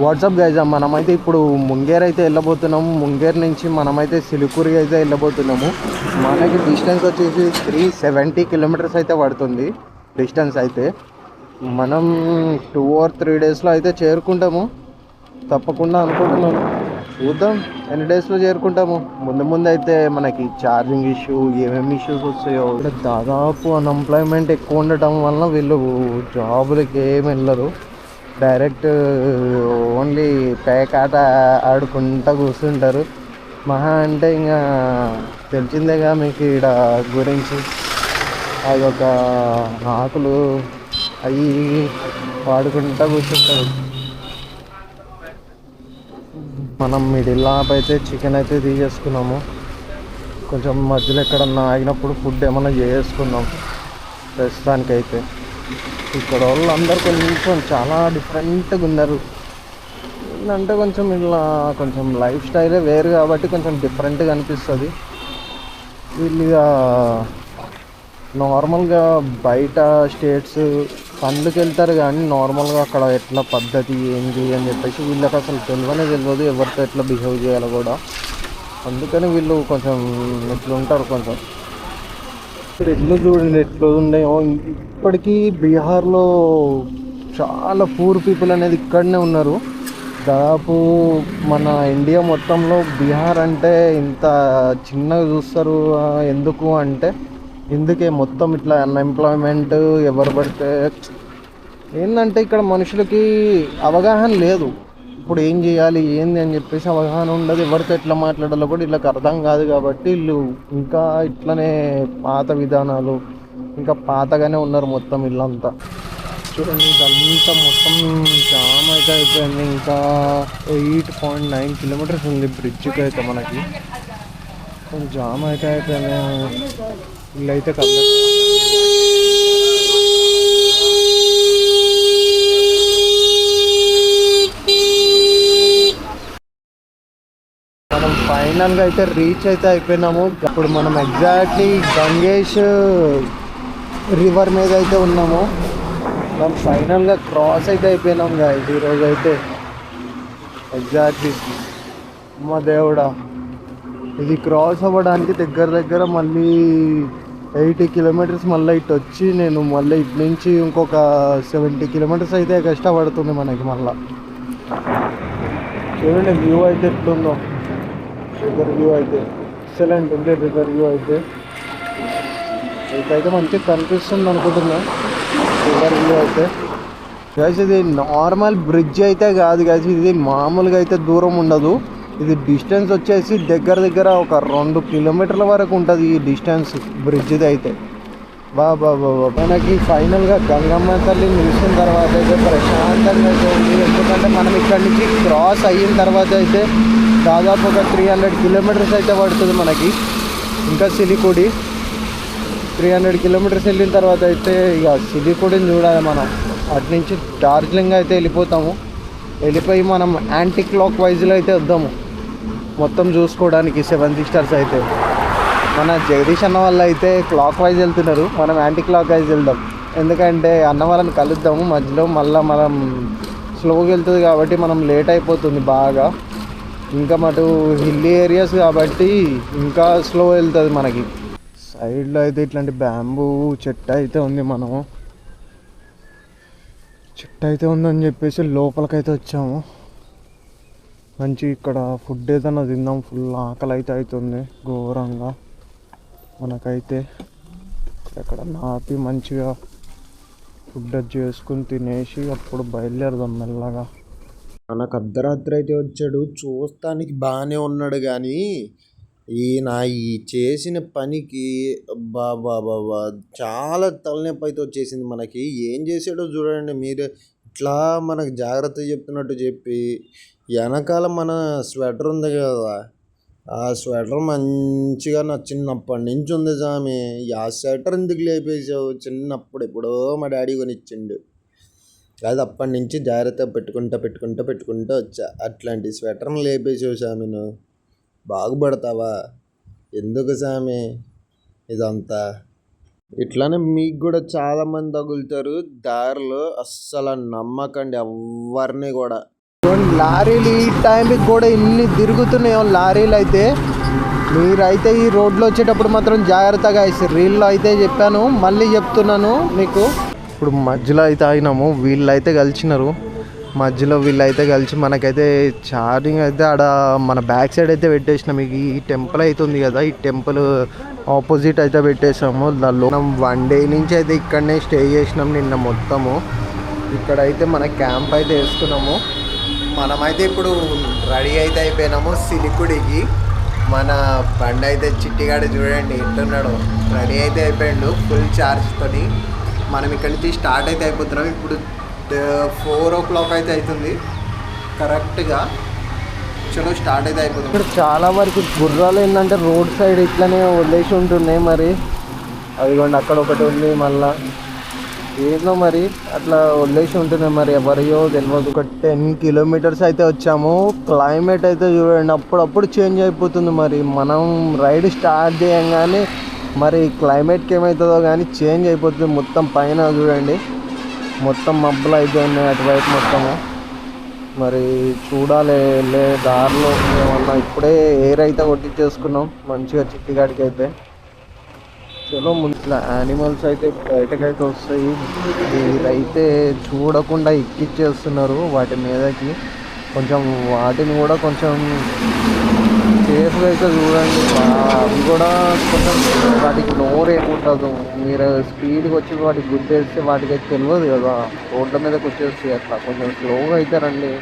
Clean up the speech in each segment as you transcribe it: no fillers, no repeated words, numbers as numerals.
WhatsApp guys, మనమైతే ఇప్పుడు ముంగేర్ అయితే వెళ్ళబోతున్నాము. ముంగేర్ నుంచి మనమైతే సిలిగురి అయితే వెళ్ళబోతున్నాము. మనకి డిస్టెన్స్ వచ్చేసి 370 కిలోమీటర్స్ అయితే పడుతుంది డిస్టెన్స్ అయితే. మనం 2 or 3 డేస్లో అయితే చేరుకుంటాము తప్పకుండా అనుకుంటున్నాను. చూద్దాం ఎన్ని డేస్లో చేరుకుంటాము. ముందు ముందు అయితే మనకి ఛార్జింగ్ ఇష్యూ, ఏమేమి ఇష్యూస్ వస్తాయో. ఇక్కడ దాదాపు అన్ఎంప్లాయ్మెంట్ ఎక్కువ ఉండటం వలన వీళ్ళు జాబులకి ఏమి వెళ్ళరు. డైరెక్ట్ ఓన్లీ పేకాట ఆడుకుంటూ కూర్చుంటారు. మహా అంటే ఇంకా తెలిసిందేగా మీకు ఇక్కడ గురించి. అదొక ఆకులు అవి వాడుకుంటూ కూర్చుంటారు. మనం మిడిల్ ఆప్ అయితే చికెన్ అయితే తీసేసుకున్నాము. కొంచెం మధ్యలో ఎక్కడన్నా ఆగినప్పుడు ఫుడ్ ఏమన్నా చేసుకుందాం. ప్రస్తుతానికైతే ఇక్కడ వాళ్ళు అందరు కొంచెం చాలా డిఫరెంట్గా ఉన్నారు. ఏంటంటే కొంచెం ఇలా కొంచెం లైఫ్ స్టైలే వేరు కాబట్టి కొంచెం డిఫరెంట్గా అనిపిస్తుంది. వీళ్ళు నార్మల్గా బయట స్టేట్స్ పనులకు వెళ్తారు కానీ నార్మల్గా అక్కడ ఎట్లా పద్ధతి ఏంటి అని చెప్పేసి వీళ్ళకి అసలు తెలియదు ఎవరితో ఎట్లా బిహేవ్ చేయాలో కూడా. అందుకని వీళ్ళు కొంచెం ఇట్లా ఉంటారు. కొంచెం ఇక్కడ ఇల్లు చూడండి ఎట్లా ఉన్నాయో. ఇప్పటికీ బీహార్లో చాలా పూర్ పీపుల్ అనేది ఇక్కడనే ఉన్నారు. దాదాపు మన ఇండియా మొత్తంలో బీహార్ అంటే ఇంత చిన్నగా చూస్తారు. ఎందుకు అంటే ఇందుకే మొత్తం ఇట్లా అన్ఎంప్లాయ్మెంట్ ఎవరు పడితే ఏంటంటే ఇక్కడ మనుషులకి అవగాహన లేదు. ఇప్పుడు ఏం చేయాలి ఏంది అని చెప్పేసి అవగాహన ఉండదు. ఎవరితో ఎట్లా మాట్లాడాలో కూడా వీళ్ళకి అర్థం కాదు. కాబట్టి వీళ్ళు ఇంకా ఇట్లనే పాత విధానాలు ఇంకా పాతగానే ఉన్నారు మొత్తం ఇల్లంతా. చూడండి ఇదంతా మొత్తం జామ్ అయితే అయిపోయింది. ఇంకా 8.9 కిలోమీటర్స్ ఉంది బ్రిడ్జ్కి అయితే. మనకి జామ్ అయితే అయిపోయింది. ఇల్లు అయితే మనం ఫైనల్గా అయితే రీచ్ అయితే అయిపోయినాము. ఇప్పుడు మనం ఎగ్జాక్ట్లీ గంగేష్ రివర్ మీద అయితే ఉన్నాము. మనం ఫైనల్గా క్రాస్ అయితే అయిపోయినాం గాయస్ ఈరోజు అయితే. ఎగ్జాక్ట్లీ అమ్మ దేవుడా, ఇది క్రాస్ అవ్వడానికి దగ్గర మళ్ళీ 80 కిలోమీటర్స్ మళ్ళీ ఇటు వచ్చి నేను మళ్ళీ ఇటు నుంచి ఇంకొక 70 కిలోమీటర్స్ అయితే కష్టపడుతుంది మనకి మళ్ళీ. చూడండి వ్యూ అయితే ఎట్లుందో. రివర్ వ్యూ అయితే ఎక్సలెంట్ ఉంది. రివర్ వ్యూ అయితే ఇదైతే మంచిగా కనిపిస్తుంది అనుకుంటున్నా. రివర్ వ్యూ అయితే గైస్ ఇది నార్మల్ బ్రిడ్జ్ అయితే కాదు గైస్. ఇది మామూలుగా అయితే దూరం ఉండదు. ఇది డిస్టెన్స్ వచ్చేసి దగ్గర ఒక 2 కిలోమీటర్ల వరకు ఉంటుంది ఈ డిస్టెన్స్ బ్రిడ్జ్ది అయితే. బాబా మనకి ఫైనల్గా గంగమ్మ తల్లి నిలిచిన తర్వాత అయితే ప్రశాంతంగా అయితే ఉంది. ఎందుకంటే మనం ఇక్కడి నుంచి క్రాస్ అయిన తర్వాత అయితే దాదాపు ఒక 300 కిలోమీటర్స్ అయితే పడుతుంది మనకి. ఇంకా సిలిగుడి 300 కిలోమీటర్స్ వెళ్ళిన తర్వాత అయితే ఇక సిలిగుడిని చూడాలి మనం. అటు నుంచి డార్జిలింగ్ అయితే వెళ్ళిపోతాము. వెళ్ళిపోయి మనం యాంటీ క్లాక్ వైజ్లో అయితే వద్దాము మొత్తం చూసుకోవడానికి 7 సిస్టర్స్ అయితే. మన జగదీష్ అన్న వాళ్ళు అయితే క్లాక్ వైజ్ వెళ్తున్నారు. మనం యాంటీ క్లాక్ వైజ్ వెళ్దాం. ఎందుకంటే అన్న వాళ్ళని కలుద్దాము మధ్యలో. మళ్ళీ మనం స్లోగా వెళ్తుంది కాబట్టి మనం లేట్ అయిపోతుంది బాగా. ఇంకా మటు హిల్లీ ఏరియాస్ కాబట్టి ఇంకా స్లో వెళ్తుంది మనకి. సైడ్లో అయితే ఇట్లాంటి బ్యాంబూ చెట్టు అయితే ఉంది. మనము చెట్టు అయితే ఉందని చెప్పేసి లోపలికైతే వచ్చాము. మంచి ఇక్కడ ఫుడ్ ఏదైనా తిందాం. ఫుల్ ఆకలి అయితే అవుతుంది ఘోరంగా మనకైతే. ఎక్కడ నాపి మంచిగా ఫుడ్ చేసుకుని తినేసి అప్పుడు బయలుదేరదాం మెల్లగా. మనకు అర్ధరాత్రి అయితే వచ్చాడు. చూస్తానికి బాగానే ఉన్నాడు కానీ ఈయన ఈ చేసిన పనికి బాబా చాలా తలనొప్పి అయితే వచ్చేసింది మనకి. ఏం చేసాడో చూడండి మీరే. ఇట్లా మనకు జాగ్రత్త చెప్తున్నట్టు చెప్పి వెనకాల మన స్వెటర్ ఉంది కదా, ఆ స్వెటర్ మంచిగా నా చిన్నప్పటి నుంచి ఉంది సామి. ఆ స్వెటర్ ఎందుకు లేపేసావు? చిన్నప్పుడు ఎప్పుడో మా డాడీ కొనిచ్చిండు. అది అప్పటి నుంచి జాగ్రత్త పెట్టుకుంటా వచ్చా. అట్లాంటి స్వెటర్ని లేపేసావు సామి. నువ్వు బాగుపడతావా? ఎందుకు సామి ఇదంతా? ఇట్లానే మీకు కూడా చాలామంది తగులుతారు దారిలో. అస్సలు నమ్మకండి ఎవరిని కూడా. లారీలు ఈ టైంకి కూడా ఇన్ని తిరుగుతున్నాయో లారీలు అయితే. మీరైతే ఈ రోడ్లో వచ్చేటప్పుడు మాత్రం జాగ్రత్తగా రీల్లో అయితే చెప్పాను, మళ్ళీ చెప్తున్నాను మీకు. ఇప్పుడు మధ్యలో అయితే ఆగినాము, వీళ్ళైతే కలిసినారు. మధ్యలో వీళ్ళైతే కలిసి మనకైతే ఛార్జింగ్ అయితే ఆడ మన బ్యాక్ సైడ్ అయితే పెట్టేసినాం. ఈ టెంపుల్ అయితే ఉంది కదా, ఈ టెంపుల్ ఆపోజిట్ అయితే పెట్టేసాము. దానిలో 1 డే నుంచి అయితే ఇక్కడనే స్టే చేసినాం నిన్న మొత్తము. ఇక్కడైతే మన క్యాంప్ అయితే వేసుకున్నాము. మనమైతే ఇప్పుడు రెడీ అయితే అయిపోయినాము సిలికుడికి. మన బండి అయితే చిట్టిగాడు చూడండి ఎట్టున్నాడు, రెడీ అయితే అయిపోయాడు ఫుల్ ఛార్జ్తోని. మనం ఇక్కడ నుంచి స్టార్ట్ అయితే అయిపోతున్నాం. ఇప్పుడు 4 o'clock అయితే అవుతుంది కరెక్ట్గా. చలో స్టార్ట్ అయితే అయిపోతుంది. ఇక్కడ చాలా వరకు గుర్రాలు ఏంటంటే రోడ్ సైడ్ ఇట్లనే వదిలేసి ఉంటున్నాయి. మరి అదిగోండి అక్కడ ఒకటి ఉంది, మళ్ళా ఏందో మరి అట్లా వదిలేసి ఉంటున్నాయి. మరి ఎవరియో తెలియదు. ఒక 10 kilometers అయితే వచ్చాము. క్లైమేట్ అయితే చూడండి అప్పుడప్పుడు చేంజ్ అయిపోతుంది. మరి మనం రైడ్ స్టార్ట్ చేయంగానే మరి క్లైమేట్కి ఏమవుతుందో కానీ చేంజ్ అయిపోతుంది. మొత్తం పైన చూడండి మొత్తం మబ్బులు అయితే ఉన్నాయి అటువైపు మొత్తము. మరి చూడాలి వెళ్ళే దారిలో ఏమన్నా. ఇప్పుడే ఎయిర్ అయితే కొట్టించేసుకున్నాం మంచిగా చిట్టిగాడికి అయితే. చలో ముందు యానిమల్స్ అయితే బయటకైతే వస్తాయి. మీరైతే చూడకుండా ఎక్కిచ్చేస్తున్నారు వాటి మీదకి. కొంచెం వాటిని కూడా కొంచెం సేఫ్గా అయితే చూడండి. అవి కూడా కొంచెం వాటికి నోరు ఏముండదు. మీరు స్పీడ్కి వచ్చి వాటికి గుద్దేస్తే వాటికి అయితే తెలియదు కదా, రోడ్ల మీదకి వచ్చేసి అట్లా కొంచెం స్లోగా అయితే రండి.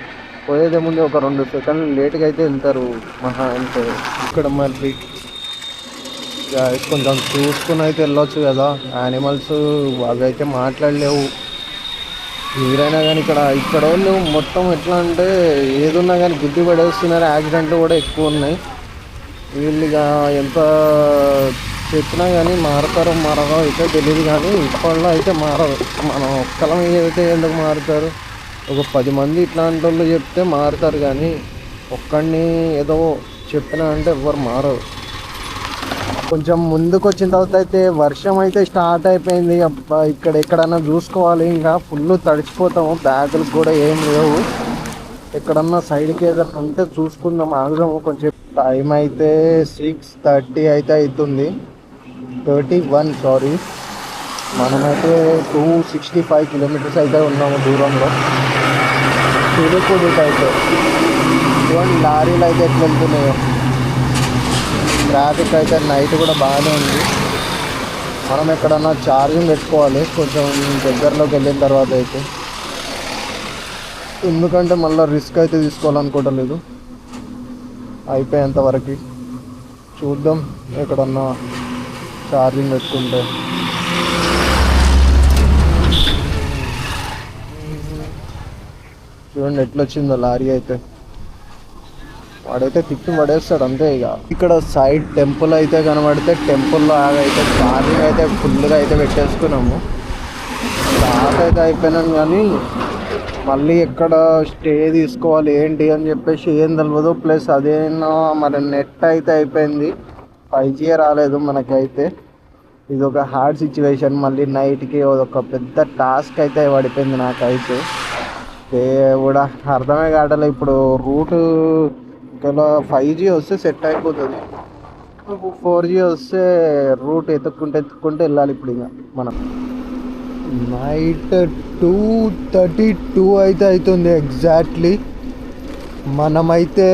పోయేదేముంది ఒక 2 seconds లేట్గా అయితే వెళ్తారు మహా అంటే. ఇక్కడ మరి కొంచెం చూసుకుని అయితే వెళ్ళొచ్చు కదా. యానిమల్స్ అవి అయితే మాట్లాడలేవు. మీరైనా కానీ ఇక్కడ వాళ్ళు మొత్తం ఎట్లా అంటే ఏదున్నా కానీ గుద్ది పడేస్తున్నారు. యాక్సిడెంట్లు కూడా ఎక్కువ ఉన్నాయి. వీళ్ళుగా ఎంత చెప్పినా కానీ మారుతారో మారదో అయితే తెలియదు. కానీ ఇప్పట్లో అయితే మారదు. మనం ఒక్కలం అయితే ఎందుకు మారుతారు? ఒక 10 మంది ఇట్లాంటి వాళ్ళు చెప్తే మారుతారు. కానీ ఒక్కడిని ఏదో చెప్పినా అంటే ఎవ్వరు మారరు. కొంచెం ముందుకు వచ్చిన తర్వాత అయితే వర్షం అయితే స్టార్ట్ అయిపోయింది. ఇక్కడ ఎక్కడన్నా చూసుకోవాలి, ఇంకా ఫుల్ తడిచిపోతాము. బ్యాగులు కూడా ఏం లేవు. ఎక్కడన్నా సైడ్కి ఏదైనా ఉంటే చూసుకుందాం, ఆగుదాము. కొంచెం టైం అయితే 6:30 అయితే అవుతుంది, 31 సారీ. మనమైతే 265 kilometers అయితే ఉన్నాము దూరంలో. సిలికుడికి అయితే చూడండి లారీలు అయితే ఎట్లా వెళ్తున్నాయో. ట్రాఫిక్ అయితే నైట్ కూడా బాగానే ఉంది. మనం ఎక్కడన్నా ఛార్జింగ్ పెట్టుకోవాలి కొంచెం దగ్గరలోకి వెళ్ళిన తర్వాత అయితే. ఎందుకంటే మళ్ళీ రిస్క్ అయితే తీసుకోవాలనుకోవట్లేదు. అయిపోయేంత వరకు చూద్దాం ఎక్కడన్నా ఛార్జింగ్ పెట్టుకుంటే. చూడండి ఎట్లా వచ్చిందో లారీ అయితే. వాడైతే తిప్పి పడేస్తాడు అంతే. ఇక ఇక్కడ సైడ్ టెంపుల్ అయితే కనబడితే టెంపుల్లో అయితే ఛార్జింగ్ అయితే ఫుల్గా అయితే పెట్టేసుకున్నాము. స్టార్ట్ అయితే అయిపోయినాను కానీ మళ్ళీ ఎక్కడ స్టే తీసుకోవాలి ఏంటి అని చెప్పేసి ఏం తెలియదు. ప్లస్ అదేనా మరి నెట్ అయితే అయిపోయింది, 5G రాలేదు మనకైతే. ఇది ఒక హార్డ్ సిచ్యువేషన్. మళ్ళీ నైట్కి ఒక పెద్ద టాస్క్ అయితే పడిపోయింది నాకైతే. కూడా అర్థమే కావట్లే. ఇప్పుడు రూటు ఒకవేళ 5G వస్తే సెట్ అయిపోతుంది, 4G వస్తే రూట్ ఎత్తుక్కుంటే వెళ్ళాలి. ఇప్పుడు ఇంకా మనం నైట్ 2:32 అయితే అవుతుంది ఎగ్జాక్ట్లీ. మనమైతే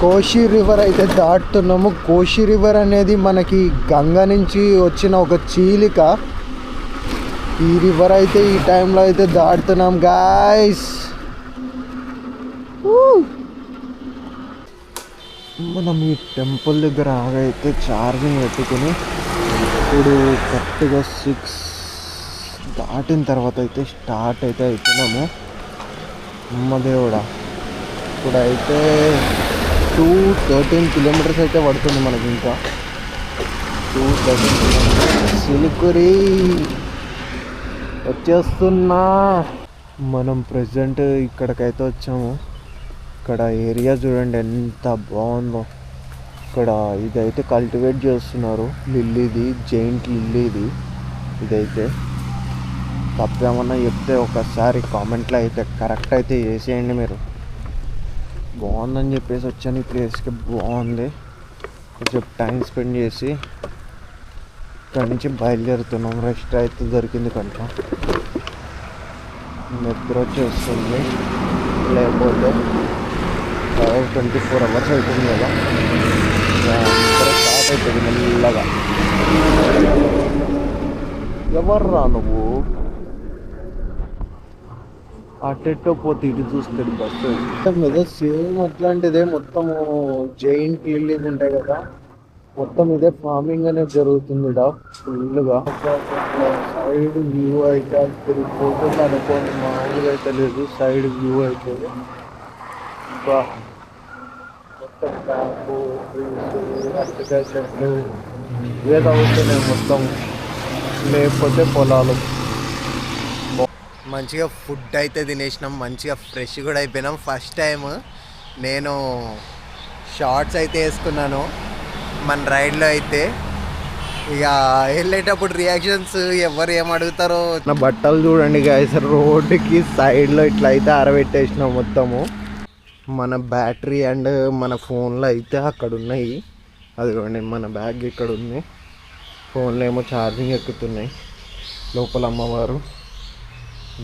కోషి రివర్ అయితే దాటుతున్నాము. కోషి రివర్ అనేది మనకి గంగా నుంచి వచ్చిన ఒక చీలిక. ఈ రివర్ అయితే ఈ టైంలో అయితే దాటుతున్నాం గాయస్. మనం ఈ టెంపుల్ దగ్గర ఆగైతే ఛార్జింగ్ పెట్టుకుని ఇప్పుడు కరెక్ట్గా 6 దాటిన తర్వాత అయితే స్టార్ట్ అయితే అవుతున్నాము. అమ్మదేవుడా, ఇప్పుడైతే 213 kilometers అయితే పడుతుంది మనకి. ఇంకా 213 kilometers. సిలికురి వచ్చేస్తున్నా. మనం ప్రజెంట్ ఇక్కడికైతే వచ్చాము. ఇక్కడ ఏరియా చూడండి ఎంత బాగుందో. ఇక్కడ ఇదైతే కల్టివేట్ చేస్తున్నారు లిల్లీది, జైంట్ లిల్లీది ఇదైతే. తప్పేమన్నా చెప్తే ఒకసారి కామెంట్లో అయితే కరెక్ట్ అయితే చేసేయండి. మీరు బాగుందని చెప్పేసి వచ్చాను ఈ ప్లేస్కి. బాగుంది, కొంచెం టైం స్పెండ్ చేసి ఇక్కడి నుంచి బయలుదేరుతున్నాం. రెస్ట్ అయితే దొరికింది కంట, నిద్ర వచ్చేస్తుంది. లేకపోతే 24 hours అవుతుంది కదా, నిద్ర స్టార్ట్ అవుతుంది మెల్లగా. ఎవర్రా నువ్వు? అటెట్టో పోతే ఇటు చూస్తాడు బస్సు మీద. సేమ్ అట్లాంటిదే మొత్తము జైంట్ బిల్డింగ్ ఉంటాయి కదా, మొత్తం ఇదే ఫార్మింగ్ అనేది జరుగుతుంది ఇక్కడ ఫుల్గా. సైడ్ వ్యూ అయితే ఫోటోలు అనుకోని మామూలుగా అయితే లేదు. సైడ్ వ్యూ అయితే మొత్తం క్యాంపు, ట్రీస్, అరటికాయ చెట్లు ఇవే తగ్గుతున్నాయి మొత్తం, లేకపోతే పొలాలు. మంచిగా ఫుడ్ అయితే తినేసినాం, మంచిగా ఫ్రెష్ కూడా అయిపోయినాం. ఫస్ట్ టైం నేను షార్ట్స్ అయితే వేసుకున్నాను మన రైడ్లో అయితే. ఇక వెళ్ళేటప్పుడు రియాక్షన్స్ ఎవరు ఏం అడుగుతారో. నా బట్టలు చూడండి గాయ్స్, రోడ్డుకి సైడ్లో ఇట్లా అయితే ఆరబెట్టేసినాం మొత్తము. మన బ్యాటరీ అండ్ మన ఫోన్లో అయితే అక్కడ ఉన్నాయి. అదిగోండి మన బ్యాగ్ ఇక్కడ ఉంది. ఫోన్లో ఏమో ఛార్జింగ్ ఎక్కుతున్నాయి. లోపల అమ్మవారు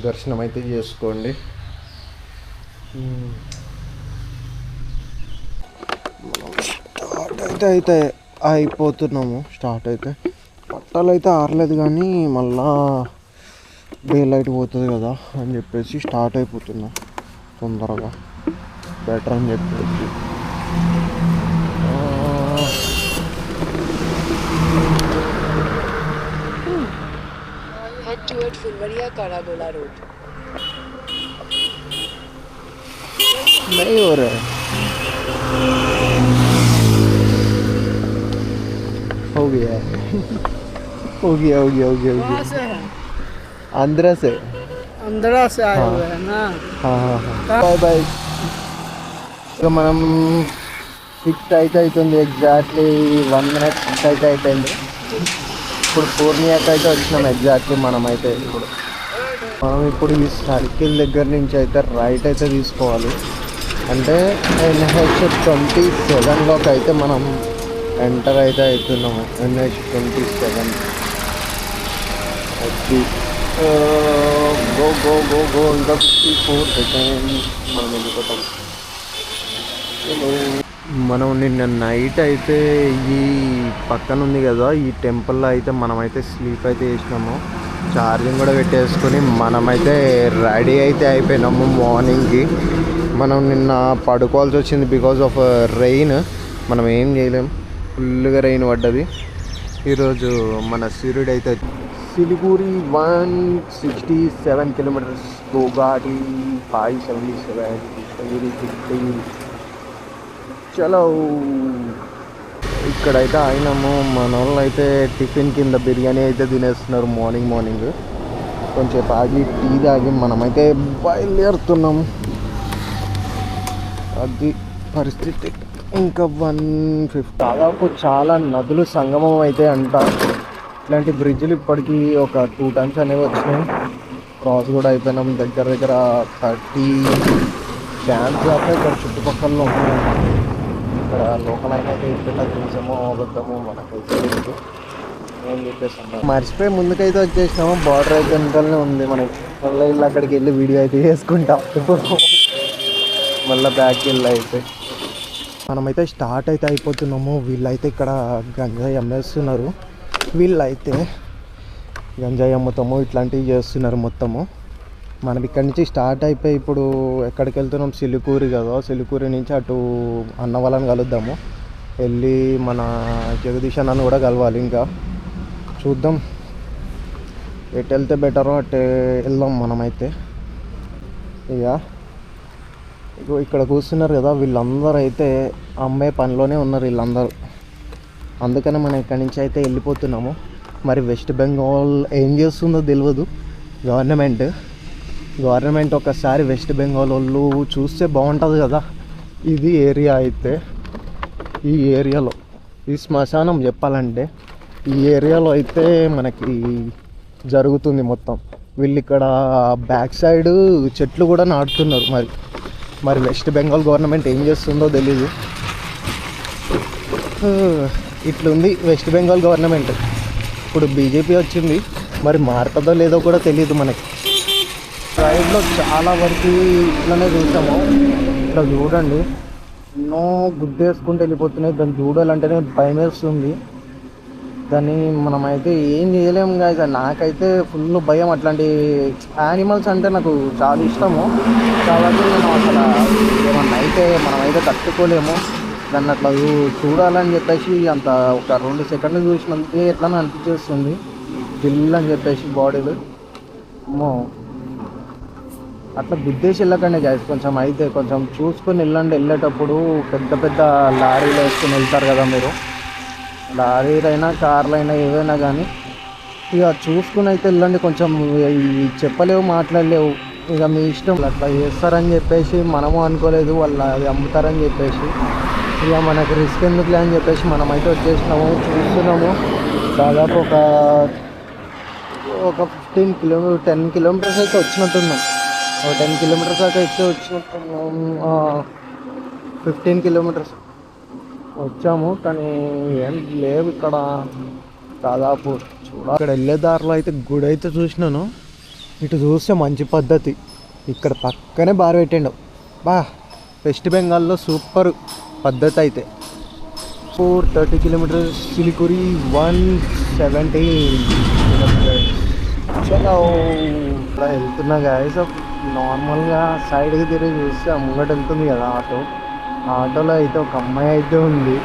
దర్శనం అయితే చేసుకోండి. స్టార్ట్ అయితే అయిపోతున్నాము. స్టార్ట్ అయితే పట్టాలు అయితే ఆరలేదు, కానీ మళ్ళా డే లైట్ పోతుంది కదా అని చెప్పేసి స్టార్ట్ అయిపోతున్నాం తొందరగా, బెటర్ అని చెప్పేసి. Toward Fulvaria Karagola Road. नहीं हो रहा है, हो गया हो गया हो गया हो गया हो कहाँ से गया है? आंध्रा से आए हुए हैं ना. हाँ हाँ हाँ बाय बाय. ఇక మనం 6 అయితే అవుతుంది, ఎగ్జాక్ట్లీ 1 minute 6 అయితే అయిపోయింది. ఇప్పుడు పూర్ణియాకి అయితే వచ్చినాం ఎగ్జాక్ట్లీ. మనమైతే ఇప్పుడు ఈ సర్కిల్ దగ్గర నుంచి అయితే రైట్ అయితే తీసుకోవాలి. అంటే NH27లోకి అయితే మనం ఎంటర్ అయితే అవుతున్నాము. NH27 వచ్చి గో గో గో గో ఇంకా 54 సెకండ్స్ మనం వెళ్ళిపోతాం. మనం నిన్న నైట్ అయితే ఈ పక్కన ఉంది కదా ఈ టెంపుల్లో అయితే మనమైతే స్లీప్ అయితే చేసినాము. ఛార్జింగ్ కూడా పెట్టేసుకొని మనమైతే రెడీ అయితే అయిపోయినాము. మార్నింగ్కి మనం నిన్న పడుకోవాల్సి వచ్చింది బికాజ్ ఆఫ్ రెయిన్. మనం ఏం చేయలేం, ఫుల్గా రెయిన్ పడ్డది. ఈరోజు మన సూర్యుడు అయితే సిలిగురి 167 kilometers, గోగాటి 577. చలో ఇక్కడైతే అయినాము. మన వాళ్ళు అయితే టిఫిన్ కింద బిర్యానీ అయితే తినేస్తున్నారు మార్నింగ్. కొంచెం ఆగి టీ తాగి మనమైతే బయలుదేరుతున్నాము. అది పరిస్థితి. ఇంకా 150 దాదాపు చాలా నదులు సంగమం అయితే అంట. ఇట్లాంటి బ్రిడ్జ్లు ఇప్పటికీ ఒక 2 times అనేవి వచ్చినాయి. క్రాస్ కూడా అయిపోయినాం. దగ్గర 30 డ్యామ్స్ దాకా ఇక్కడ చుట్టుపక్కల ఉన్నాయి. ఇక్కడ లోకల్ అయినా పెట్టదు, నిజమో అబద్ధమో మనకైతే లేదు. ఏం చెప్పేస్తాం, మర్చిపోయి ముందుకైతే వచ్చేసినాము. బార్డర్ అయితే వెనకాలనే ఉంది మనకి. మళ్ళీ ఇల్లు అక్కడికి వెళ్ళి వీడియో అయితే చేసుకుంటాం. మళ్ళీ బ్యాక్కి వెళ్ళి అయితే మనమైతే స్టార్ట్ అయితే అయిపోతున్నాము. వీళ్ళైతే ఇక్కడ గంజాయి అమ్మేస్తున్నారు. వీళ్ళైతే గంజాయి అమ్ముతాము, ఇట్లాంటివి చేస్తున్నారు మొత్తము. మనం ఇక్కడి నుంచి స్టార్ట్ అయిపోయి ఇప్పుడు ఎక్కడికి వెళ్తున్నాం, సిలికూరి కదా. సిలికూరి నుంచి అటు అన్న వాళ్ళని కలుద్దాము. వెళ్ళి మన జగదీష్ అన్నను కూడా కలవాలి. ఇంకా చూద్దాం ఎటు వెళ్తే బెటరో అటు వెళ్దాం మనమైతే. ఇక ఇక్కడ కూర్చున్నారు కదా వీళ్ళందరూ అయితే అమ్మే పనిలోనే ఉన్నారు వీళ్ళందరూ. అందుకనే మనం ఇక్కడి నుంచి అయితే వెళ్ళిపోతున్నాము. మరి వెస్ట్ బెంగాల్ ఏం చేస్తుందో తెలియదు. గవర్నమెంట్ ఒకసారి వెస్ట్ బెంగాల్ వాళ్ళు చూస్తే బాగుంటుంది కదా. ఇది ఏరియా అయితే ఈ ఏరియాలో ఈ శ్మశానం చెప్పాలంటే ఈ ఏరియాలో అయితే మనకి జరుగుతుంది మొత్తం. వీళ్ళు ఇక్కడ బ్యాక్ సైడ్ చెట్లు కూడా నాటుతున్నారు. మరి వెస్ట్ బెంగాల్ గవర్నమెంట్ ఏం చేస్తుందో తెలీదు. ఇట్లుంది వెస్ట్ బెంగాల్ గవర్నమెంట్. ఇప్పుడు బీజేపీ వచ్చింది, మరి మారుతుందో లేదో కూడా తెలియదు మనకి. రైడ్లో చాలా వరకు ఇట్లనే చూసాము. ఇట్లా చూడండి, ఎన్నో గుద్దేసుకుంటూ వెళ్ళిపోతున్నాయి. దాన్ని చూడాలంటేనే భయం వేస్తుంది. దాన్ని మనమైతే ఏం చేయలేము కదా. నాకైతే ఫుల్ భయం. అట్లాంటి యానిమల్స్ అంటే నాకు చాలా ఇష్టము. కాబట్టి నేను అసలు ఏమన్నా అయితే మనమైతే తట్టుకోలేము. దాన్ని అట్లా చూడాలని చెప్పేసి అంత ఒక 2 సెకండ్లు చూసినందుకే ఎట్లా అనిపించేస్తుంది జిల్ అని చెప్పేసి బాడీలు. అమ్మో, అట్లా గుద్దేసి వెళ్ళకండి గాయస్. కొంచెం చూసుకొని వెళ్ళండి. వెళ్ళేటప్పుడు పెద్ద పెద్ద లారీలు వేసుకొని వెళ్తారు కదా మీరు, లారీలైనా కార్లైనా ఏవైనా కానీ ఇక చూసుకుని అయితే వెళ్ళండి. కొంచెం చెప్పలేవు, మాట్లాడలేవు, ఇక మీ ఇష్టం. అట్లా చేస్తారని చెప్పేసి మనము అనుకోలేదు, వాళ్ళు అది అమ్ముతారని చెప్పేసి. ఇక మనకు రిస్క్ ఎందుకులే అని చెప్పేసి మనమైతే వచ్చేసినాము. చూస్తున్నాము దాదాపు ఒక 10 కిలోమీటర్స్ అయితే వచ్చినట్టున్నాం. 10 కిలోమీటర్స్ దాకా అయితే వచ్చినట్టున్నాం. 15 కిలోమీటర్స్ వచ్చాము. కానీ ఏం లేవు ఇక్కడ దాదాపు. ఇక్కడ వెళ్ళే దారిలో అయితే గుడి అయితే చూసినాను. ఇటు చూస్తే మంచి పద్ధతి. ఇక్కడ పక్కనే బార్ పెట్టిండు. వెస్ట్ బెంగాల్లో సూపర్ పద్ధతి అయితే. 430 కిలోమీటర్స్, సిలిగురి 170 కిలోమీటర్స్. చాలా ఇలా వెళ్తున్నా గాయస్. నార్మల్గా సైడ్కి తిరిగి చూస్తే ముంగట వెళ్తుంది కదా ఆటోలో అయితే ఒక అమ్మాయి అయితే ఉంది.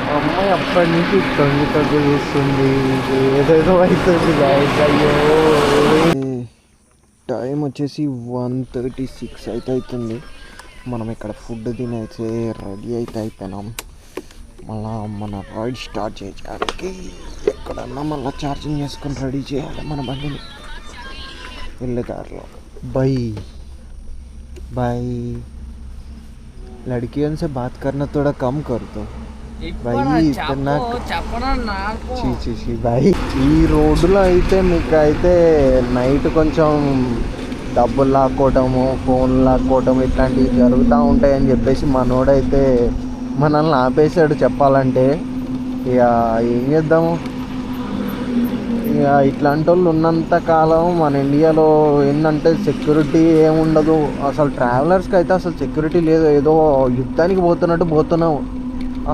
ఆ అమ్మాయి అప్పటి నుంచి తొంగి చూస్తుంది, ఏదేదో అవుతుంది గాయస్. అయ్యో, టైం వచ్చేసి 1:36 అయితే అవుతుంది. మనం ఇక్కడ ఫుడ్ తినేసి రెడీ అయితే అయిపోయినాం. మళ్ళా మన రైడ్ స్టార్ట్ చేయడానికి ఎక్కడన్నా మళ్ళీ ఛార్జింగ్ చేసుకొని రెడీ చేయాలి మన బండిని వెళ్ళే దారిలో. बाय लड़कियों से बात करना थोड़ा कम कर दो भाई. इतना भाई ఈ రోడ్డులో అయితే మీకు అయితే నైట్ కొంచెం డబ్బులు లాక్కోవటము, ఫోన్ లాక్కోవటం ఇట్లాంటివి జరుగుతూ ఉంటాయని చెప్పేసి మనోడైతే మనల్ని ఆపేశాడు. చెప్పాలంటే ఇక ఏం చేద్దాము, ఇక ఇట్లాంటి వాళ్ళు ఉన్నంత కాలం మన ఇండియాలో ఏంటంటే సెక్యూరిటీ ఏముండదు అసలు. ట్రావెలర్స్కి అయితే అసలు సెక్యూరిటీ లేదు. ఏదో యుద్ధానికి పోతున్నాం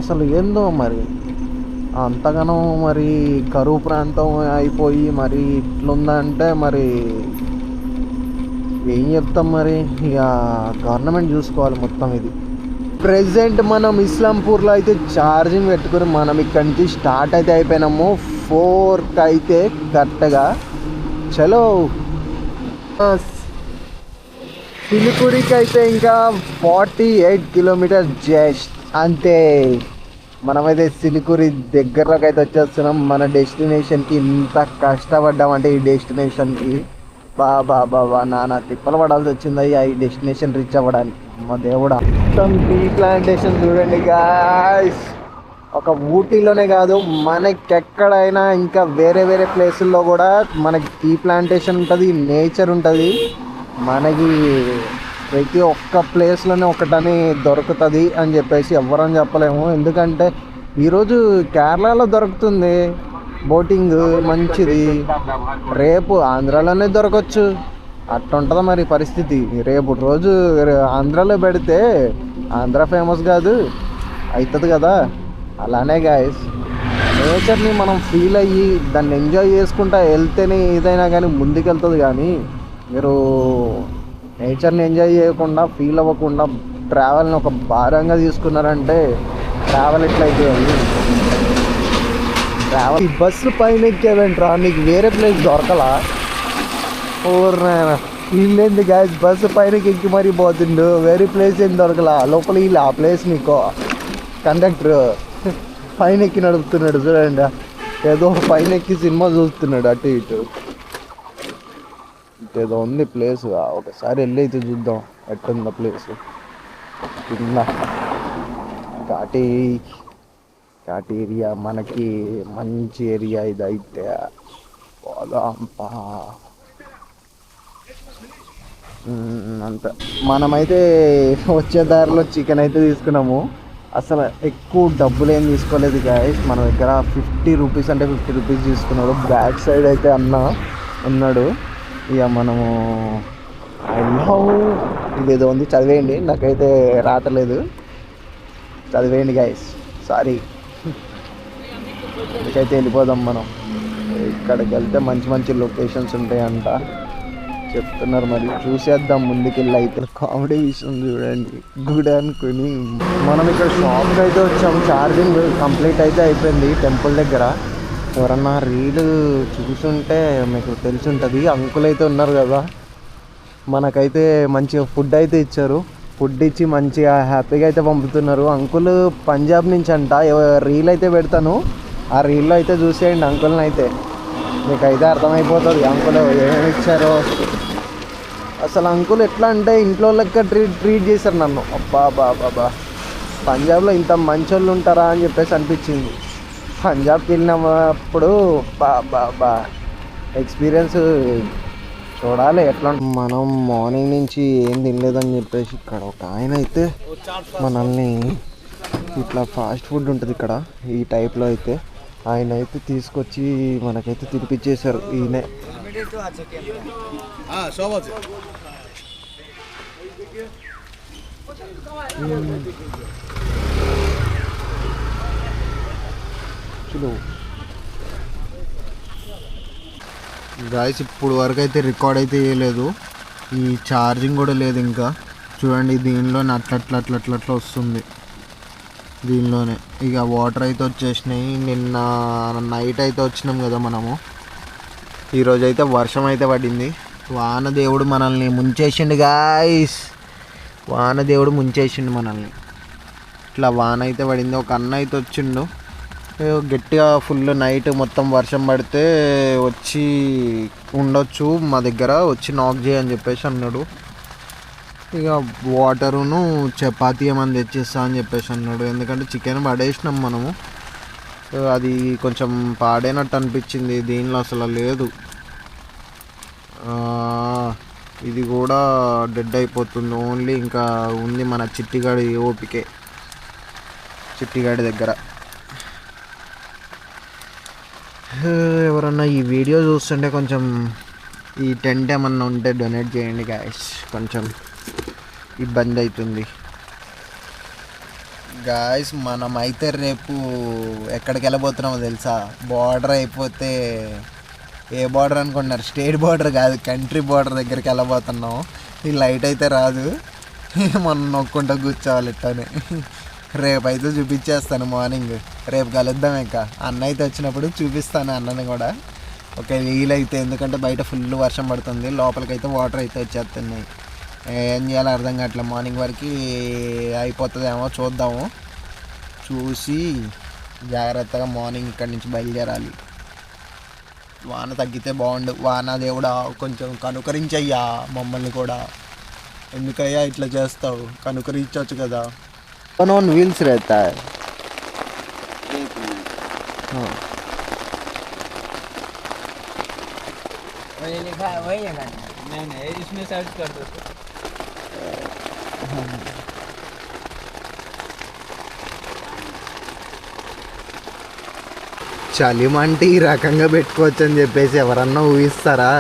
అసలు. ఏందో మరి అంతగానో మరి కరువు ప్రాంతం అయిపోయి మరి ఇట్లుందంటే మరి ఏం చెప్తాం. మరి ఇక గవర్నమెంట్ చూసుకోవాలి మొత్తం ఇది. ప్రెజెంట్ మనం ఇస్లాంపూర్లో అయితే ఛార్జింగ్ పెట్టుకుని మనం ఇక్కడి నుంచి స్టార్ట్ అయితే అయిపోయినాము. 4కి అయితే కరెక్ట్గా. చలో సిలిగురికి అయితే ఇంకా 48 కిలోమీటర్స్ జస్ట్ అంతే. మనమైతే సిలిగురి దగ్గరలోకి అయితే వచ్చేస్తున్నాం. మన డెస్టినేషన్కి ఇంత కష్టపడ్డామంటే ఈ డెస్టినేషన్కి బాబా నానా తిప్పలు పడాల్సి వచ్చింది ఈ డెస్టినేషన్ రీచ్ అవ్వడానికి. మా దేవుడా, మొత్తం టీ ప్లాంటేషన్ చూడండి గాయ్స్. ఒక ఊటీలోనే కాదు, మనకెక్కడైనా ఇంకా వేరే ప్లేసుల్లో కూడా మనకి టీ ప్లాంటేషన్ ఉంటుంది, నేచర్ ఉంటుంది. మనకి ప్రతి ఒక్క ప్లేస్లోనే ఒకటని దొరుకుతుంది అని చెప్పేసి ఎవ్వరని చెప్పలేము. ఎందుకంటే ఈరోజు కేరళలో దొరుకుతుంది బోటింగ్ మంచిది, రేపు ఆంధ్రాలోనే దొరకవచ్చు. అట్లా ఉంటుంది మరి పరిస్థితి. రేపు రోజు ఆంధ్రాలో పెడితే ఆంధ్ర ఫేమస్ కాదు అవుతుంది కదా. అలానే గాయస్, నేచర్ని మనం ఫీల్ అయ్యి దాన్ని ఎంజాయ్ చేసుకుంటా వెళ్తేనే ఏదైనా కానీ ముందుకెళ్తుంది. కానీ మీరు నేచర్ని ఎంజాయ్ చేయకుండా, ఫీల్ అవ్వకుండా ట్రావెల్ని ఒక భారంగా తీసుకున్నారంటే ట్రావెల్ ఎట్లయితే ట్రావెల్. బస్సు పైన ఎక్కేవేంట్రా, నీకు వేరే ప్లేస్ దొరకలా? వీళ్ళేంది గాయస్, బస్సు పైనకి ఎక్కి మరీ పోతుండు, వేరే ప్లేస్ ఏం దొరకలా. లోపల వీళ్ళు ఆ ప్లేస్ మీకు కండక్టర్ పైన ఎక్కి నడుపుతున్నాడు చూడండి. ఏదో పైన ఎక్కి సినిమా చూస్తున్నాడు అటు ఇటు. ఏదో ఉంది ప్లేస్, ఒకసారి వెళ్ళి అయితే చూద్దాం ఎట్టుందో ప్లేస్. కింద ఘాట్ ఏరియా, మనకి మంచి ఏరియా ఇది అయితే. పోదాంపా అంత మనమైతే వచ్చే దారిలో చికెన్ అయితే తీసుకున్నాము. అసలు ఎక్కువ డబ్బులు ఏం తీసుకోలేదు గాయస్. మన దగ్గర 50 రూపీస్ అంటే 50 రూపీస్ తీసుకున్నాడు. బ్యాక్ సైడ్ అయితే అన్న ఉన్నాడు. ఇక మనము ఐ లవ్ ఇదేదో ఉంది, చదివేయండి, నాకైతే రావట్లేదు, చదివేయండి గాయస్, సారీ. ఇక్కడికైతే వెళ్ళిపోదాం మనం. ఇక్కడికి వెళ్తే మంచి మంచి లొకేషన్స్ ఉంటాయంట చెప్తున్నారు, మరి చూసేద్దాం ముందుకెళ్ళి. అయితే కామెడీ విషయం చూడండి, గుడ్ అనుకుని మనం ఇక్కడ షాప్కి అయితే వచ్చాము. ఛార్జింగ్ కంప్లీట్ అయితే అయిపోయింది టెంపుల్ దగ్గర. ఎవరన్నా రీల్ చూసుంటే మీకు తెలిసి ఉంటుంది. అంకుల్ అయితే ఉన్నారు కదా, మనకైతే మంచిగా ఫుడ్ అయితే ఇచ్చారు. ఫుడ్ ఇచ్చి మంచిగా హ్యాపీగా అయితే పంపుతున్నారు. అంకుల్ పంజాబ్ నుంచి అంట. రీల్ అయితే పెడతాను, ఆ రీల్లో అయితే చూసేయండి అంకుల్ని. అయితే మీకు అయితే అర్థమైపోతుంది అంకుల్ ఏమేమి ఇచ్చారో. అసలు అంకుల్ ఎట్లా అంటే ఇంట్లో లెక్క ట్రీట్ చేశారు నన్ను. అబ్బా బాబా, పంజాబ్లో ఇంత మంచి వాళ్ళు ఉంటారా అని చెప్పేసి అనిపించింది. పంజాబ్కి వెళ్ళినప్పుడు బా ఎక్స్పీరియన్స్ చూడాలి ఎట్లా. మనం మార్నింగ్ నుంచి ఏం తినలేదని చెప్పేసి ఇక్కడ ఒక ఆయన అయితే మనల్ని ఇట్లా ఫాస్ట్ ఫుడ్ ఉంటుంది ఇక్కడ ఈ టైప్లో అయితే, ఆయన అయితే తీసుకొచ్చి మనకైతే తినిపించేశారు. ఈయనే గాయస్ ఇప్పుడు వరకు అయితే రికార్డ్ అయితే చేయలేదు. ఈ ఛార్జింగ్ కూడా లేదు ఇంకా. చూడండి దీనిలోనే అట్లా వస్తుంది దీనిలోనే. ఇక వాటర్ అయితే వచ్చేసినాయి. నిన్న నైట్ అయితే వచ్చినాం కదా మనము. ఈరోజు అయితే వర్షం అయితే పడింది. వానదేవుడు మనల్ని ముంచేసిండు గాయస్, వానదేవుడు ముంచేసిండు మనల్ని. ఇట్లా వాన అయితే పడింది. ఒక అన్న అయితే వచ్చిండు గట్టిగా ఫుల్ నైట్ మొత్తం వర్షం పడితే వచ్చి ఉండొచ్చు మా దగ్గర, వచ్చి నాక్ చేయని చెప్పేసి అన్నాడు. ఇక వాటరును చపాతీ ఏమన్నా తెచ్చేస్తా అని చెప్పేసి అన్నాడు. ఎందుకంటే చికెన్ పడేసినాం మనము, అది కొంచెం పాడైనట్టు అనిపించింది. దీనిలో అసలు లేదు, ఇది కూడా డెడ్ అయిపోతుంది. ఓన్లీ ఇంకా ఉంది మన చిట్టిగాడి ఓపికే, చిట్టిగాడి దగ్గర. ఎవరన్నా ఈ వీడియో చూస్తుంటే కొంచెం ఈ టెంట్ ఏమన్నా ఉంటే డొనేట్ చేయండి గాయస్, కొంచెం ఇబ్బంది అవుతుంది గాయస్. మనమైతే రేపు ఎక్కడికి వెళ్ళబోతున్నామో తెలుసా? బార్డర్ అయిపోతే, ఏ బార్డర్ అనుకుంటున్నారు? స్టేట్ బార్డర్ కాదు, కంట్రీ బార్డర్ దగ్గరికి వెళ్ళబోతున్నాం. ఈ లైట్ అయితే రాదు, మనం నొక్కుంటూ కూర్చోవాలి ఇట్టనే. రేపు అయితే చూపించేస్తాను మార్నింగ్. రేపు కలుద్దాం. ఇంకా అన్న అయితే వచ్చినప్పుడు చూపిస్తాను అన్నని కూడా. ఒక వీలైతే, ఎందుకంటే బయట ఫుల్ వర్షం పడుతుంది, లోపలికైతే వాటర్ అయితే వచ్చేస్తున్నాయి. ఏం చేయాలో అర్థం కావట్లేదు. మార్నింగ్ వరకు అయిపోతుందేమో, చూద్దాము. చూసి జాగ్రత్తగా మార్నింగ్ ఇక్కడి నుంచి బయలుదేరాలి. వాన తగ్గితే బాగుండు. వాన దేవుడా కొంచెం కనుకరించయ్యా మమ్మల్ని కూడా. ఎందుకయ్యా ఇట్లా చేస్తావు? కనుకరించవచ్చు కదా. ऑन व्हील्स रहता है। हाँ वही लिखा है, वही है गाड़ी। नहीं इसमें सर्च कर दो। చలిమంటే ఈ రకంగా పెట్టుకోవచ్చు అని చెప్పేసి ఎవరన్నా ఊహిస్తారా?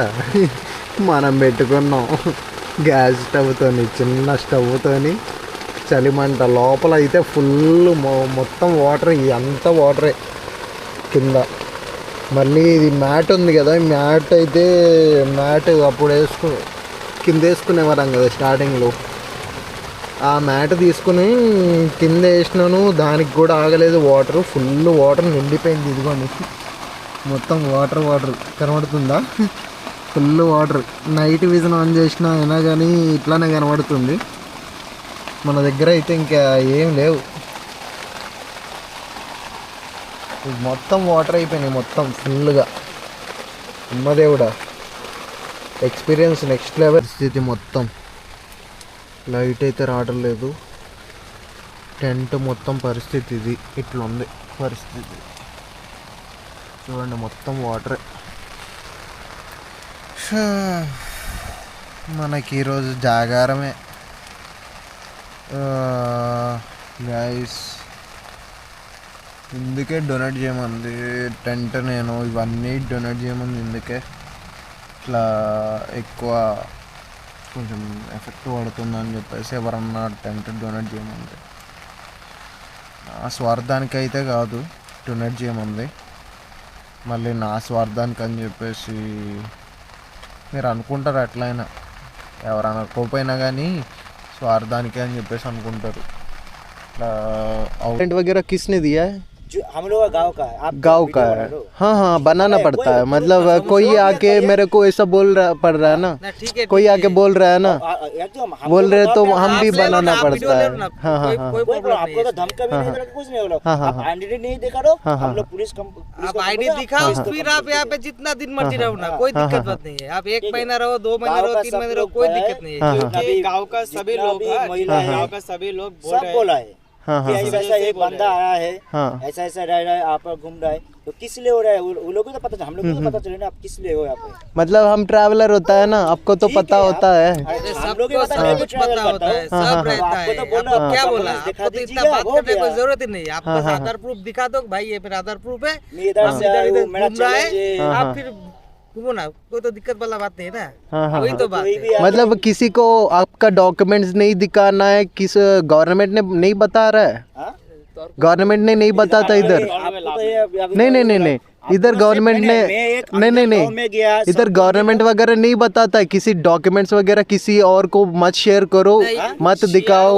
మనం పెట్టుకున్నాం గ్యాస్ స్టవ్తోని, చిన్న స్టవ్తోని చలిమంట. లోపల అయితే ఫుల్ మొత్తం వాటర్, అంతా వాటరే కింద. మళ్ళీ ఇది మ్యాట్ ఉంది కదా, మ్యాట్ అయితే అప్పుడు కింద వేసుకునేవారం కదా స్టార్టింగ్లో. ఆ మ్యాట్ తీసుకుని కింద వేసినాను, దానికి కూడా ఆగలేదు వాటర్. ఫుల్ వాటర్ నిండిపోయింది. ఇదిగోండి మొత్తం వాటర్ కనబడుతుందా? Full water. Night vision on చేసినా అయినా కానీ ఇట్లానే కనబడుతుంది. మన దగ్గర అయితే ఇంకా ఏం లేవు, మొత్తం వాటర్ అయిపోయినాయి మొత్తం ఫుల్గా. అమ్మదేవుడా, ఎక్స్పీరియన్స్ నెక్స్ట్ లెవెల్. స్థితి మొత్తం లైట్ అయితే రావడం లేదు. టెంట్ మొత్తం పరిస్థితి ఇది, ఇట్లా ఉంది పరిస్థితి. చూడండి మొత్తం వాటరే. మనకి ఈరోజు జాగారమే గైస్. ఇందుకే డొనేట్ చేయమంది టెంట్, నేను ఇవన్నీ డొనేట్ చేయమంది ఇందుకే. ఇట్లా ఎక్కువ కొంచెం ఎఫెక్ట్ పడుతుందని చెప్పేసి ఎవరన్నా టెంట్ డొనేట్ చేయమంది. నా స్వార్థానికి అయితే కాదు డొనేట్ చేయమంది, మళ్ళీ నా స్వార్థానికి అని చెప్పేసి మీరు అనుకుంటారు. ఎట్లయినా ఎవరైనా కోపైనా కానీ स्वार्थानिके అని చెప్పేసి అనుకుంటారు. टेंट वगैरह किसने दिया है? हम लोग गाँव का है. हाँ हाँ बनाना पड़ता है. मतलब कोई आके मेरे को ऐसा बोल रहा पड़ रहा है ना, कोई आके बोल रहा है ना, बोल रहे तो हम भी बनाना पड़ता है. हाँ हाँ हाँ आपको तो धमका भी नहीं देगा, कुछ नहीं बोला. आप आईडी नहीं दिखा दो, हम लोग पुलिस आप आईडी दिखाओ, फिर आप यहाँ पे जितना दिन मर्जी रहो ना, कोई दिक्कत बात नहीं है. आप 1 महीना रहो, 2 महीना रहो, 3 महीने रहो, कोई दिक्कत नहीं है. क्योंकि गाँव का सभी लोग, गाँव का सभी लोग सब बोला है. हाँ हाँ ऐसा एक बंदा आया है, ऐसा ऐसा रह रहा है, आप घूम रहा है, तो किस लिए हो रहा है वो लोगों को तो पता, हम लोग को पता चले ना आप किस लिए हो यहाँ पे. मतलब हम ट्रैवलर होता है ना, आपको तो पता होता है. हम लोग को सब कुछ पता होता है, सब रहता है. आपको क्या बोला, आपको तो इतना बात करने की कोई जरूरत ही नहीं है. आप बस आधार प्रूफ दिखा दो, भाई ये मेरा आधार प्रूफ है, इधर से घूम रहा है, आप फिर घूमो ना, कोई तो दिक्कत वाला बात नहीं है ना. वही तो बात है. मतलब किसी को आपका डॉक्यूमेंट्स नहीं दिखाना है, किस गवर्नमेंट ने नहीं बता रहा है, गवर्नमेंट ने नहीं बताता इधर. नहीं नहीं नहीं नहीं इधर गवर्नमेंट ने नहीं इधर गवर्नमेंट वगैरह नहीं बताता है. किसी डॉक्यूमेंट्स वगैरह किसी और को मत शेयर करो, मत दिखाओ.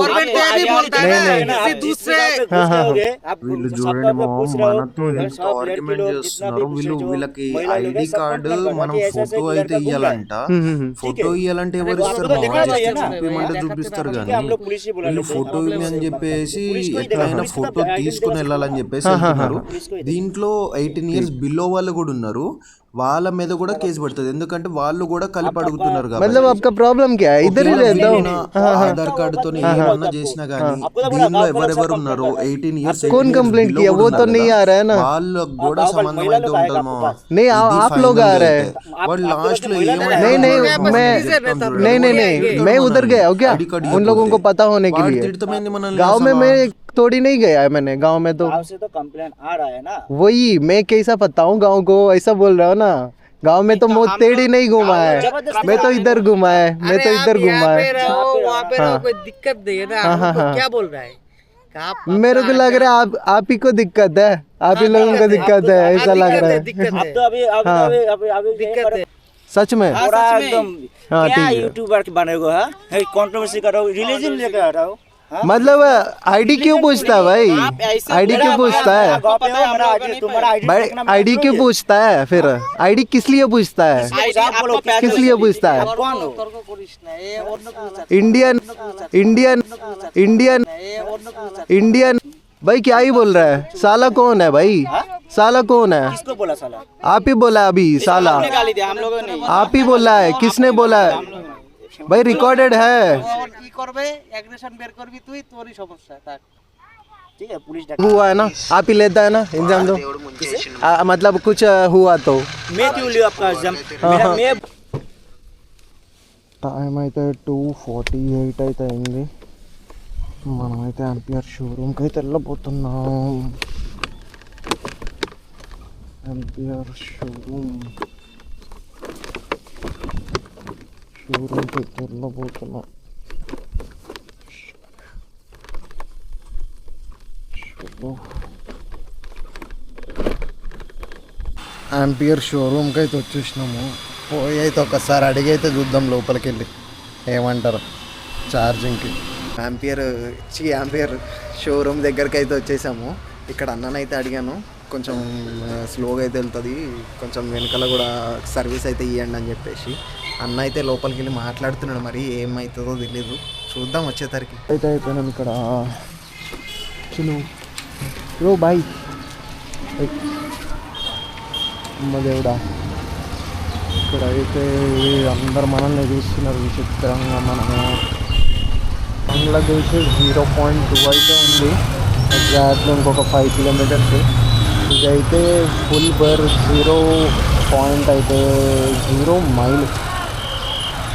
వీళ్ళు చూడండి మనతో ఎంత ఆర్గ్యుమెంట్ చేస్తున్నారు. వీళ్ళకి ఐడి కార్డు మనం ఫోటో అయితే ఇయ్యాలంట. ఫోటో ఇయ్యాలంటే ఎవరు ఇస్తారు? చూపించమంటే చూపిస్తారు, కానీ వీళ్ళు ఫోటో ఇవ్వని చెప్పేసి ఎట్లయినా ఫోటో తీసుకుని వెళ్ళాలని చెప్పేసి అంటున్నారు. దీంట్లో 18 years బిలో వాళ్ళు కూడా ఉన్నారు, వాళ్ళ మీద కూడా కేసు పడుతుంది. ఎందుకంటే వాళ్ళు కూడా కలిపి అడుగుతున్నారు కాబట్టి. ఆధార్ కార్డుతో ఏమన్నా చేసినా గానీ దీనిలో ఎవరెవరు ఉన్నారో 18 years వాళ్ళకు కూడా సంబంధం అయితే ఉంటుంది మామ. వాళ్ళు లాస్ట్ లో తిడతామైంది మనల్ని. थोड़ी नहीं गया है मैंने गांव में, तो गांव से तो कंप्लेंट आ रहा है ना. वही मैं कैसा बताऊं गांव को, ऐसा बोल रहा हूँ ना. गांव में तो मोत तेड़ी नहीं घुमा है, मैं तो इधर घुमा है, मैं तो इधर घुमा है. कोई दिक्कत नहीं है ना. क्या बोल रहा है? मेरे को लग रहा है आप ही को दिक्कत है, आप ही लोगों को दिक्कत है, ऐसा लग रहा है. अब तो अभी दिक्कत है सच में. एकदम क्या यूट्यूबर बनेगा, कंट्रोवर्सी करो, रिलीजन लेकर आ रहा हो. मतलब आईडी क्यों पूछता है भाई? आईडी क्यों पूछता है भाई? आईडी क्यों पूछता है फिर? आईडी किस लिए पूछता है? किस लिए पूछता है? इंडियन इंडियन इंडियन इंडियन भाई क्या ही बोल रहा है? साला कौन है भाई? साला कौन है? किसको बोला साला? आप ही बोला अभी साला, आप ही बोला है. किसने बोला है भाई? रिकॉर्डेड है. ठीक है पुलिस हुआ है ना, आप ही लेता है ना एग्जाम. दो मतलब कुछ हुआ तो मैं क्यों लिया आपका एग्जाम? టైం అయితే 2:48 అయితే అయింది. మనమైతే ఆంపియర్ షోరూమ్కి అయితే వెళ్ళబోతున్నాం. ఆంపియర్ షోరూమ్కి అయితే వెళ్ళబోతున్నాం. ఆంపియర్ షోరూమ్కి అయితే వచ్చేసినాము. పోయి అయితే ఒకసారి అడిగి అయితే చూద్దాం లోపలికి వెళ్ళి ఏమంటారు ఛార్జింగ్కి. ఆంపియర్ షోరూమ్ దగ్గరికి అయితే వచ్చేసాము. ఇక్కడ అన్ననైతే అడిగాను, కొంచెం స్లోగా అయితే వెళ్తుంది, కొంచెం వెనకాల కూడా సర్వీస్ అయితే ఇవ్వండి అని చెప్పేసి. అన్న అయితే లోపలికి వెళ్ళి మాట్లాడుతున్నాడు, మరి ఏమవుతుందో తెలీదు, చూద్దాం వచ్చేసరికి. అయితే అయిపోయినాం ఇక్కడ. చలో రో బాయ్. అమ్మ దేవుడా, ఇక్కడ అయితే అందరు మనల్ని చూస్తున్నారు విచిత్రంగా. మనము బంగ్లాదేశ్ 0.2 అయితే ఉంది, ఎగ్జాక్ట్లీ ఇంకొక 5 kilometers. ఇదైతే ఫుల్ బర్ 0 పాయింట్ అయితే 0 మైల్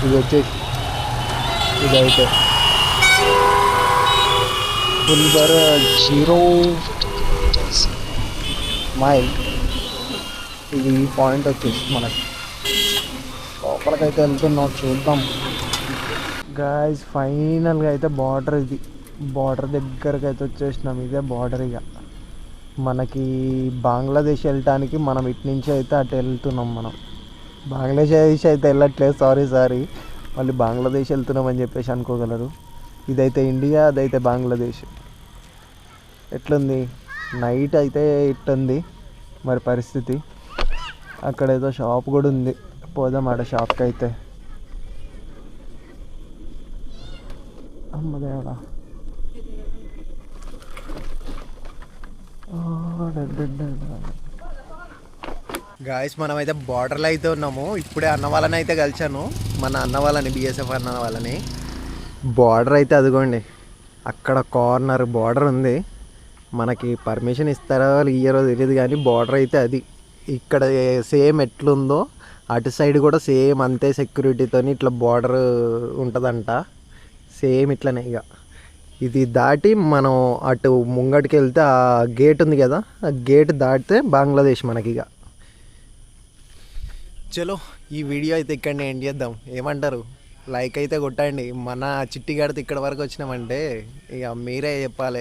ఇది వచ్చేసి. ఇదైతే ఫుల్బర్ 0 మైల్. ఇది పాయింట్ వచ్చేసి మనకి లోపలికైతే వెళ్తున్నాం, చూద్దాం గాయ్స్. ఫైనల్గా అయితే బార్డర్, ఇది బార్డర్ దగ్గరకు అయితే వచ్చేసినాం. ఇదే బార్డర్. ఇక మనకి బంగ్లాదేశ్ వెళ్ళటానికి మనం ఇటు నుంచి అయితే అటు వెళ్తున్నాం. మనం బంగ్లాదేశ్ అయితే వెళ్ళట్లేదు, సారీ మళ్ళీ బంగ్లాదేశ్ వెళ్తున్నాం అని చెప్పేసి అనుకోగలరు. ఇదైతే ఇండియా, అదైతే బంగ్లాదేశ్. ఎట్లుంది నైట్ అయితే ఇట్టుంది మరి పరిస్థితి. అక్కడ ఏదో షాప్ కూడా ఉంది, పోదాం ఆడ షాప్కి అయితే. అమ్మదేవడా గాయస్, మనమైతే బార్డర్లో అయితే ఉన్నాము. ఇప్పుడే అన్న వాళ్ళని అయితే కలిసాను, మన అన్న వాళ్ళని, బిఎస్ఎఫ్ అన్న వాళ్ళని. బార్డర్ అయితే అదిగోండి, అక్కడ కార్నర్ బార్డర్ ఉంది. మనకి పర్మిషన్ ఇస్తారో ఇయ్యారో తెలియదు కానీ బార్డర్ అయితే అది. ఇక్కడ సేమ్ ఎట్లుందో అటు సైడ్ కూడా సేమ్ అంతే సెక్యూరిటీతో ఇట్లా బార్డర్ ఉంటుందంట, సేమ్ ఇట్లనే. ఇక ఇది దాటి మనం అటు ముంగటికి వెళ్తే ఆ గేట్ ఉంది కదా, ఆ గేట్ దాటితే బంగ్లాదేశ్ మనకి. ఇక చలో ఈ వీడియో అయితే ఇక్కడనే ఎండ్ చేద్దాం, ఏమంటారు? లైక్ అయితే కొట్టండి. మన చిట్టిగాడితో ఇక్కడ వరకు వచ్చినామంటే ఇక మీరే చెప్పాలి.